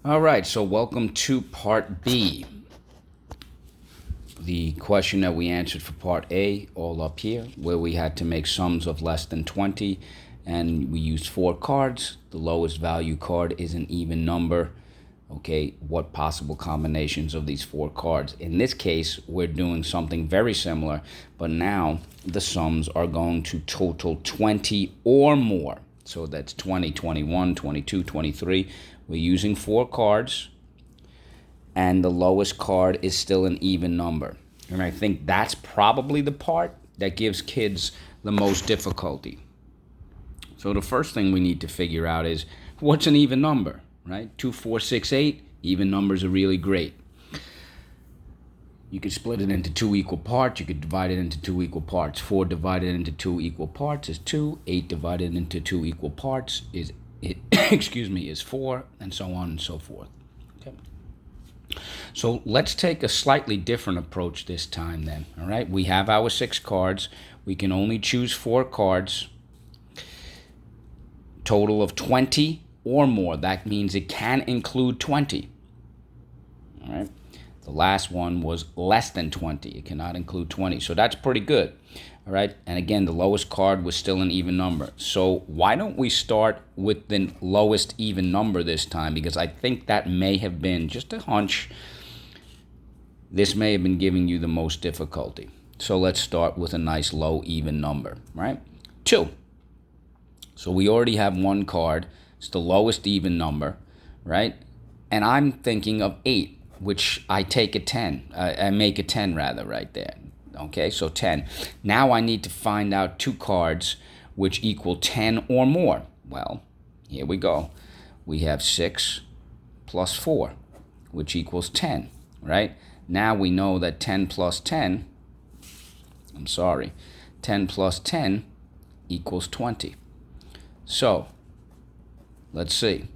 All right, so welcome to part B. The question that we answered for part A, all up here, where we had to make sums of less than 20, and we used 4 cards. The lowest value card is an even number. Okay, what possible combinations of these 4 cards? In this case, we're doing something very similar, but now the sums are going to total 20 or more. So that's 20, 21, 22, 23. We're using 4 cards, and the lowest card is still an even number. And I think that's probably the part that gives kids the most difficulty. So the first thing we need to figure out is, what's an even number, right? 2, 4, 6, 8, even numbers are really great. You could split it into 2 equal parts. You could divide it into 2 equal parts. 4 divided into 2 equal parts is 2. 8 divided into 2 equal parts is is 4, and so on and so forth. Okay. So let's take a slightly different approach this time then. All right, we have our 6 cards. We can only choose 4 cards. Total of 20 or more. That means it can include 20. All right. The last one was less than 20. It cannot include 20. So that's pretty good. All right. And again, the lowest card was still an even number. So why don't we start with the lowest even number this time? Because I think that may have been, just a hunch, this may have been giving you the most difficulty. So let's start with a nice low even number, right? 2. So we already have 1 card. It's the lowest even number, right? And I'm thinking of 8, which I take a 10. I make a 10 rather right there. Okay, so 10. Now I need to find out 2 cards which equal 10 or more. Well, here we go. We have 6 plus 4, which equals 10, right? Now we know that 10 plus 10 equals 20. So, let's see.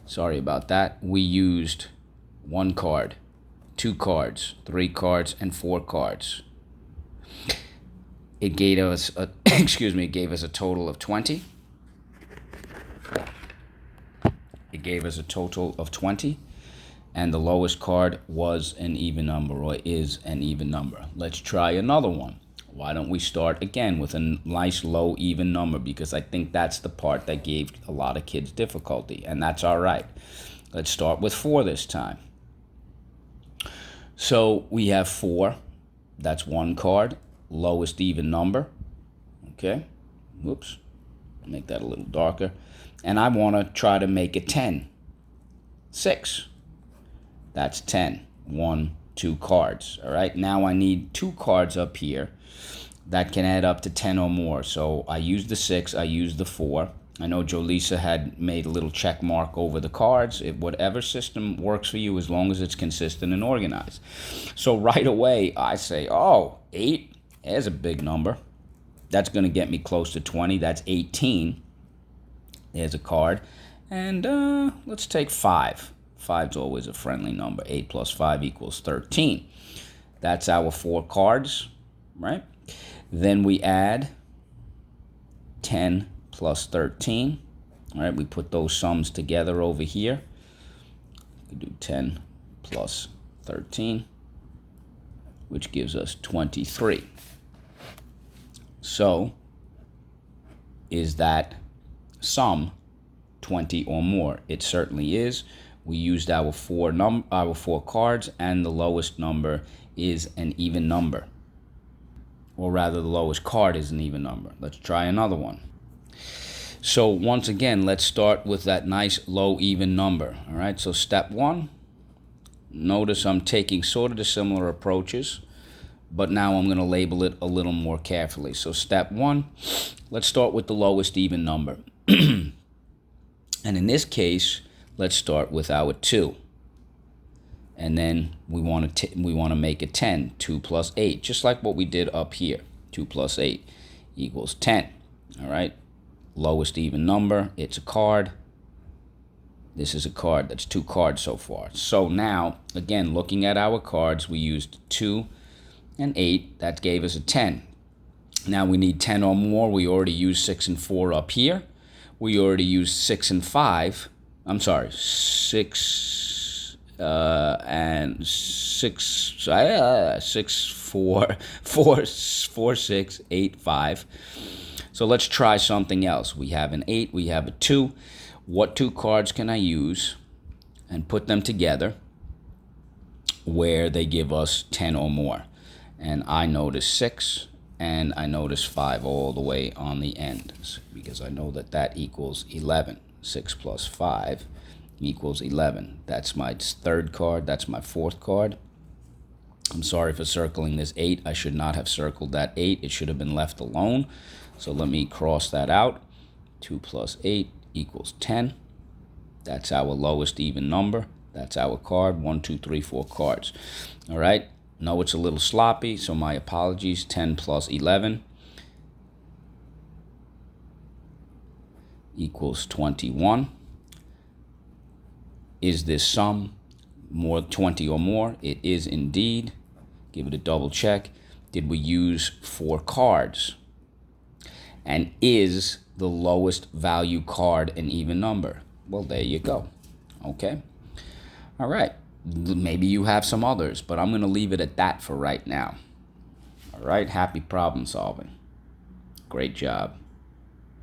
Sorry about that. We used 1 card, 2 cards, 3 cards, and 4 cards. It gave us a it gave us a total of 20. It gave us a total of 20, and the lowest card was an even number, or is an even number. Let's try another one. Why don't we start again with a nice low even number, because I think that's the part that gave a lot of kids difficulty, and that's all right. Let's start with 4 this time. So we have 4. That's 1 card, lowest even number. Okay. Whoops. Make that a little darker. And I want to try to make it 10. 6. That's 10. 1, 2 cards. All right. Now I need 2 cards up here that can add up to 10 or more. So I used the 6, I used the 4. I know Jolisa had made a little check mark over the cards. Whatever system works for you, as long as it's consistent and organized. So right away, I say, 8, there's a big number. That's going to get me close to 20. That's 18. There's a card. And let's take 5. 5's always a friendly number. 8 plus 5 equals 13. That's our 4 cards, right? Then we add 10 plus 13. All right, we put those sums together over here. We do 10 plus 13, which gives us 23. So, is that sum 20 or more? It certainly is. We used our 4 cards, and the lowest number is an even number. Or rather, the lowest card is an even number. Let's try another one. So once again, let's start with that nice low even number. All right, so step 1. Notice I'm taking sort of the similar approaches, but now I'm going to label it a little more carefully. So step 1, let's start with the lowest even number. And in this case, let's start with our 2. And then we want to make it 10. 2 plus 8, just like what we did up here. 2 plus 8 equals 10. All right. Lowest even number. It's a card. This is a card. That's 2 cards so far. So now, again, looking at our cards, we used 2 and 8. That gave us a 10. Now we need 10 or more. We already used 6 and 4 up here. We already used 6 and 5 I'm sorry, 6 and 6, 6, 4, 4, 4, 6, 8, 5. So let's try something else. We have an 8, we have a 2. What two cards can I use and put them together where they give us 10 or more? And I notice 6 and I notice 5 all the way on the end, because I know that that equals 11. 6 plus 5 equals 11. That's my third card. That's my fourth card. I'm sorry for circling this 8. I should not have circled that 8. It should have been left alone. So let me cross that out. 2 plus 8 equals 10. That's our lowest even number. That's our card. 1, 2, 3, 4 cards. All right. No, it's a little sloppy, so my apologies. 10 plus 11 equals 21. Is this sum more 20 or more? It is indeed. Give it a double check. Did we use 4 cards? And is the lowest value card an even number? Well, there you go. Okay. All right. Maybe you have some others, but I'm going to leave it at that for right now. All right. Happy problem solving. Great job.